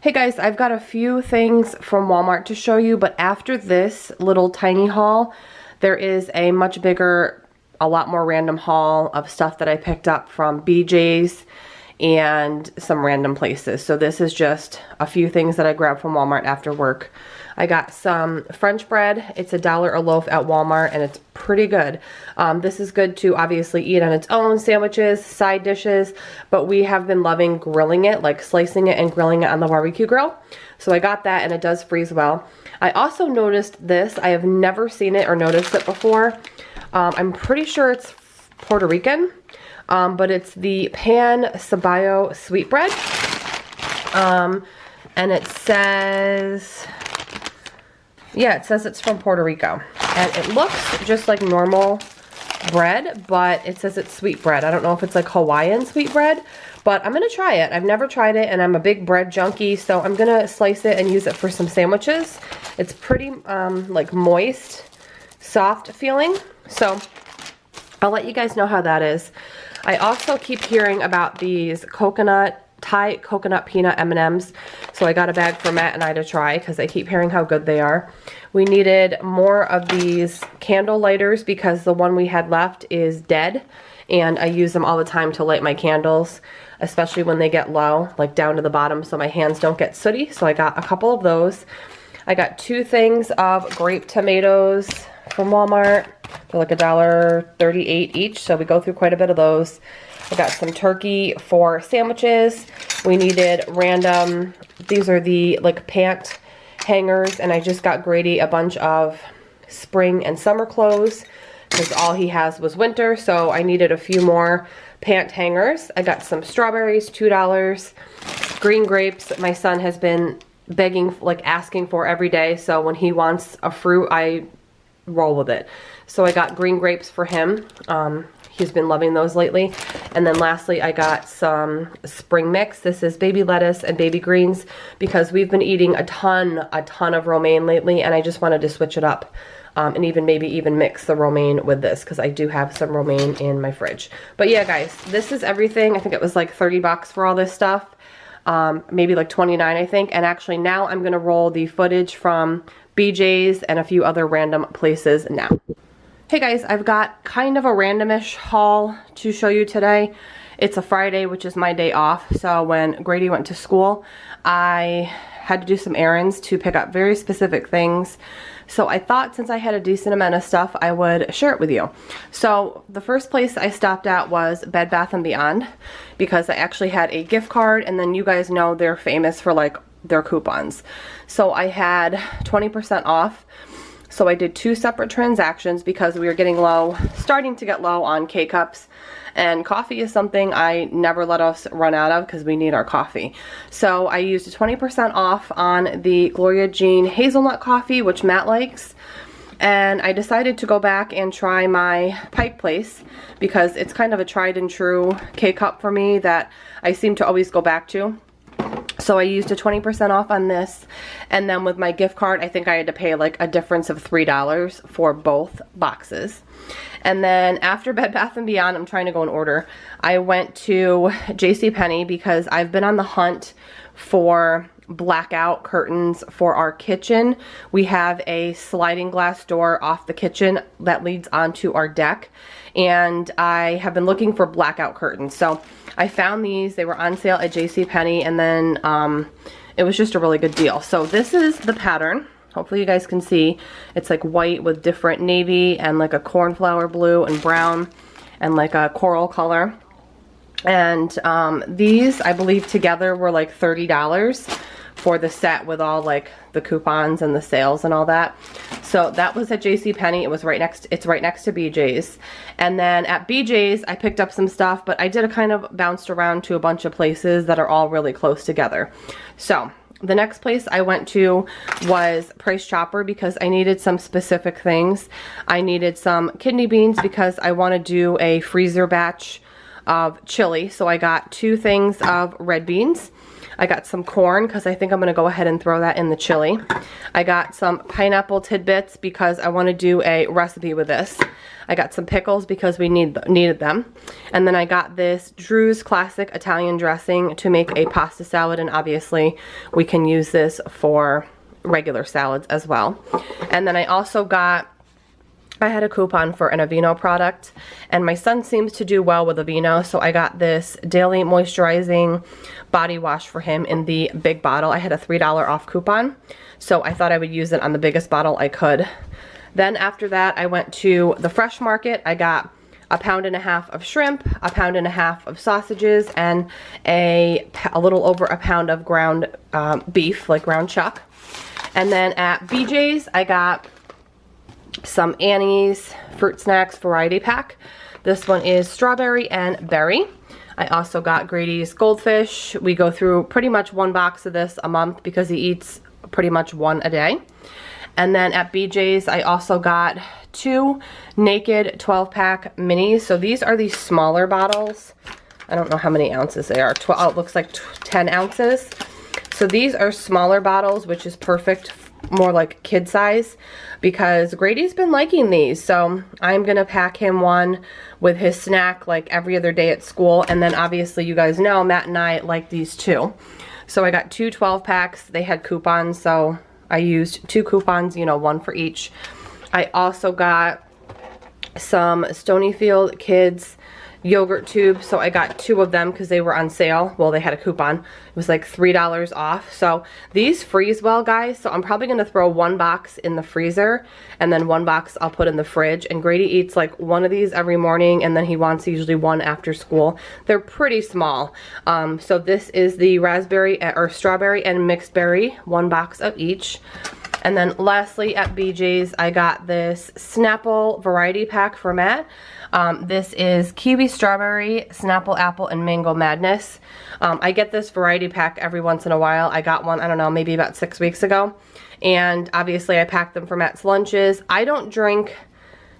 Hey guys, I've got a few things from Walmart to show you, but after this little tiny haul, there is a much bigger, a lot more random haul of stuff that I picked up from BJ's and some random places. So this is just a few things that I grabbed from Walmart after work. I got some French bread. It's $1 a loaf at Walmart and it's pretty good. This is good to obviously eat on its own, sandwiches, side dishes, but we have been loving grilling it, like slicing it and grilling it on the barbecue grill. So I got that and it does freeze well. I also noticed this. I have never seen it or noticed it before. I'm pretty sure it's Puerto Rican, but it's the pan sabayo sweetbread. And it says, yeah, it says it's from Puerto Rico. And it looks just like normal bread, but it says it's sweetbread. I don't know if it's like Hawaiian sweetbread, but I'm gonna try it. I've never tried it and I'm a big bread junkie, so I'm gonna slice it and use it for some sandwiches. It's pretty like moist, soft feeling. So I'll let you guys know how that is. I also keep hearing about these Thai coconut peanut M&Ms. So I got a bag for Matt and I to try because I keep hearing how good they are. We needed more of these candle lighters because the one we had left is dead and I use them all the time to light my candles, especially when they get low, like down to the bottom so my hands don't get sooty. So I got a couple of those. I got 2 things of grape tomatoes from Walmart. They're like $1.38 each, so we go through quite a bit of those. I got some turkey for sandwiches. We needed random, these are the like pant hangers, and I just got Grady a bunch of spring and summer clothes because all he has was winter, so I needed a few more pant hangers. I got some strawberries, $2. Green grapes, my son has been begging, like asking for every day, so when he wants a fruit, I roll with it. So I got green grapes for him. He's been loving those lately. And then lastly, I got some spring mix. This is baby lettuce and baby greens because we've been eating a ton of romaine lately, and I just wanted to switch it up and maybe even mix the romaine with this because I do have some romaine in my fridge. But yeah, guys, this is everything. I think it was like 30 bucks for all this stuff. Maybe like 29, I think. And actually now I'm gonna roll the footage from BJ's and a few other random places now. Hey guys, I've got kind of a randomish haul to show you today. It's a Friday, which is my day off, so when Grady went to school, I had to do some errands to pick up very specific things. So I thought since I had a decent amount of stuff, I would share it with you. So the first place I stopped at was Bed Bath & Beyond because I actually had a gift card, and then you guys know they're famous for like their coupons. So I had 20% off. So I did 2 separate transactions because we were getting low, starting to get low on K-Cups. And coffee is something I never let us run out of because we need our coffee. So I used 20% off on the Gloria Jean hazelnut coffee, which Matt likes. And I decided to go back and try my Pike Place because it's kind of a tried and true K-Cup for me that I seem to always go back to. So I used 20% off on this, and then with my gift card, I think I had to pay like a difference of $3 for both boxes. And then after Bed Bath & Beyond, I'm trying to go in order, I went to JCPenney because I've been on the hunt for blackout curtains for our kitchen. We have a sliding glass door off the kitchen that leads onto our deck, and I have been looking for blackout curtains. So I found these. They were on sale at JCPenney, and then it was just a really good deal. So this is the pattern. Hopefully you guys can see. It's like white with different navy and like a cornflower blue and brown and like a coral color. And these, I believe, together were like $30 for the set with all like the coupons and the sales and all that. So that was at JCPenney. It was it's right next to BJ's. And then at BJ's, I picked up some stuff, but I did a kind of bounced around to a bunch of places that are all really close together. So the next place I went to was Price Chopper because I needed some specific things. I needed some kidney beans because I want to do a freezer batch of chili. So I got 2 things of red beans. I got some corn because I think I'm going to go ahead and throw that in the chili. I got some pineapple tidbits because I want to do a recipe with this. I got some pickles because we needed them. And then I got this Drew's Classic Italian dressing to make a pasta salad, and obviously we can use this for regular salads as well. And then I also got, I had a coupon for an Aveeno product, and my son seems to do well with Aveeno, so I got this daily moisturizing body wash for him in the big bottle. I had a $3 off coupon, so I thought I would use it on the biggest bottle I could. Then after that, I went to the fresh market. I got a 1.5 pounds of shrimp, a 1.5 pounds of sausages, and a little over a pound of ground beef, like ground chuck. And then at BJ's, I got some Annie's Fruit Snacks variety pack. This one is strawberry and berry. I also got Grady's goldfish. We go through pretty much one box of this a month because he eats pretty much one a day. And then at BJ's, I also got 2 Naked 12-pack minis. So these are the smaller bottles. I don't know how many ounces they are. Oh, it looks like 10 ounces. So these are smaller bottles, which is perfect, more like kid size, because Grady's been liking these. So I'm going to pack him one with his snack like every other day at school. And then obviously you guys know Matt and I like these too. So I got 2 12-packs. They had coupons, so I used 2 coupons, you know, 1 for each. I also got some Stonyfield Kids yogurt tubes, so I got 2 of them because they were on sale. Well, they had a coupon. It was like $3 off. So these freeze well, guys, so I'm probably going to throw 1 box in the freezer, and then 1 box I'll put in the fridge. And Grady eats like 1 of these every morning, and then he wants usually 1 after school. They're pretty small. So this is the raspberry or strawberry and mixed berry, 1 box of each. And then lastly at BJ's, I got this Snapple variety pack for Matt. This is kiwi, strawberry, Snapple, apple, and mango madness. I get this variety pack every once in a while. I got one, I don't know, maybe about 6 weeks ago. And obviously I packed them for Matt's lunches. I don't drink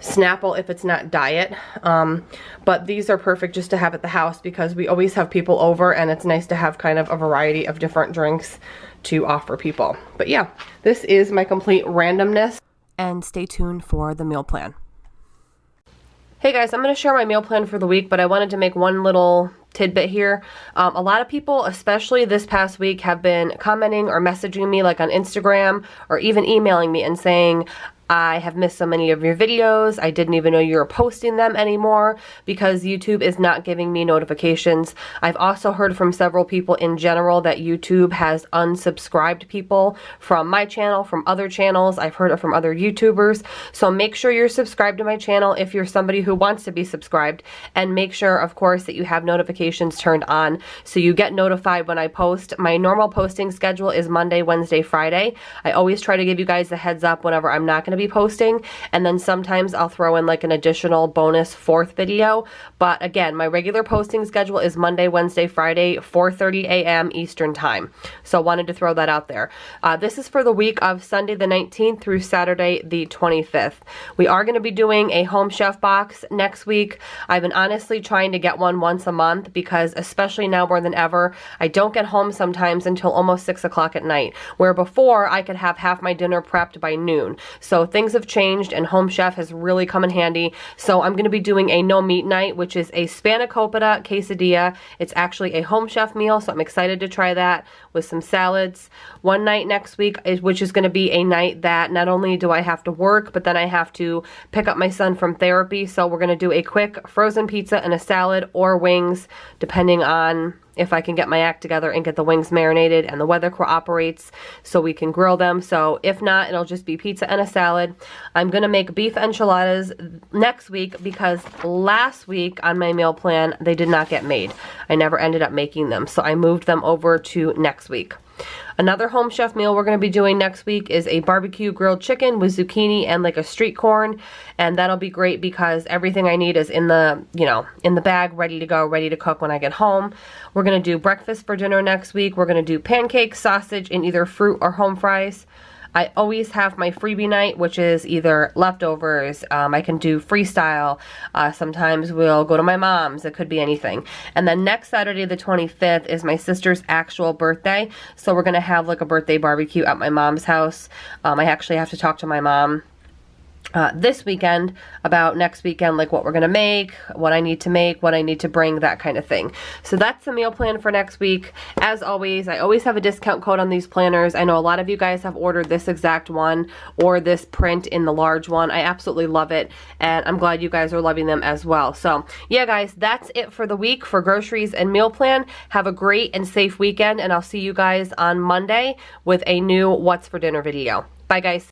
Snapple if it's not diet, but these are perfect just to have at the house because we always have people over, and it's nice to have kind of a variety of different drinks to offer people. But yeah, this is my complete randomness, and stay tuned for the meal plan. Hey guys, I'm going to share my meal plan for the week, but I wanted to make one little tidbit here. A lot of people, especially this past week, have been commenting or messaging me like on Instagram or even emailing me and saying, I have missed so many of your videos. I didn't even know you were posting them anymore because YouTube is not giving me notifications. I've also heard from several people in general that YouTube has unsubscribed people from my channel, from other channels. I've heard it from other YouTubers. So make sure you're subscribed to my channel if you're somebody who wants to be subscribed, and make sure, of course, that you have notifications turned on so you get notified when I post. My normal posting schedule is Monday, Wednesday, Friday. I always try to give you guys a heads up whenever I'm not going to be posting, and then sometimes I'll throw in like an additional bonus 4th video. But again, my regular posting schedule is Monday, Wednesday, Friday, 4:30 a.m. Eastern time. So wanted to throw that out there. This is for the week of Sunday the 19th through Saturday the 25th. We are going to be doing a Home Chef box next week. I've been honestly trying to get one once a month because, especially now more than ever, I don't get home sometimes until almost 6 o'clock at night, where before I could have half my dinner prepped by noon. So things have changed, and Home Chef has really come in handy. So I'm going to be doing a no meat night, which is a spanakopita quesadilla. It's actually a Home Chef meal, so I'm excited to try that with some salads. One night next week, which is going to be a night that not only do I have to work, but then I have to pick up my son from therapy. So we're going to do a quick frozen pizza and a salad, or wings, depending on if I can get my act together and get the wings marinated and the weather cooperates so we can grill them. So if not, it'll just be pizza and a salad. I'm going to make beef enchiladas next week because last week on my meal plan, they did not get made. I never ended up making them, so I moved them over to next week. Another Home Chef meal we're going to be doing next week is a barbecue grilled chicken with zucchini and like a street corn, and that'll be great because everything I need is in the, you know, in the bag, ready to go, ready to cook when I get home. We're going to do breakfast for dinner next week. We're going to do pancakes, sausage, and either fruit or home fries. I always have my freebie night, which is either leftovers, I can do freestyle, sometimes we'll go to my mom's, it could be anything. And then next Saturday the 25th is my sister's actual birthday, so we're gonna have like a birthday barbecue at my mom's house. I actually have to talk to my mom this weekend about next weekend, like what we're gonna make, what I need to make, what I need to bring, that kind of thing. So that's the meal plan for next week. As always, I always have a discount code on these planners. I know a lot of you guys have ordered this exact one or this print in the large one. I absolutely love it, and I'm glad you guys are loving them as well. So yeah guys, that's it for the week for groceries and meal plan. Have a great and safe weekend, and I'll see you guys on Monday with a new What's for Dinner video. Bye guys.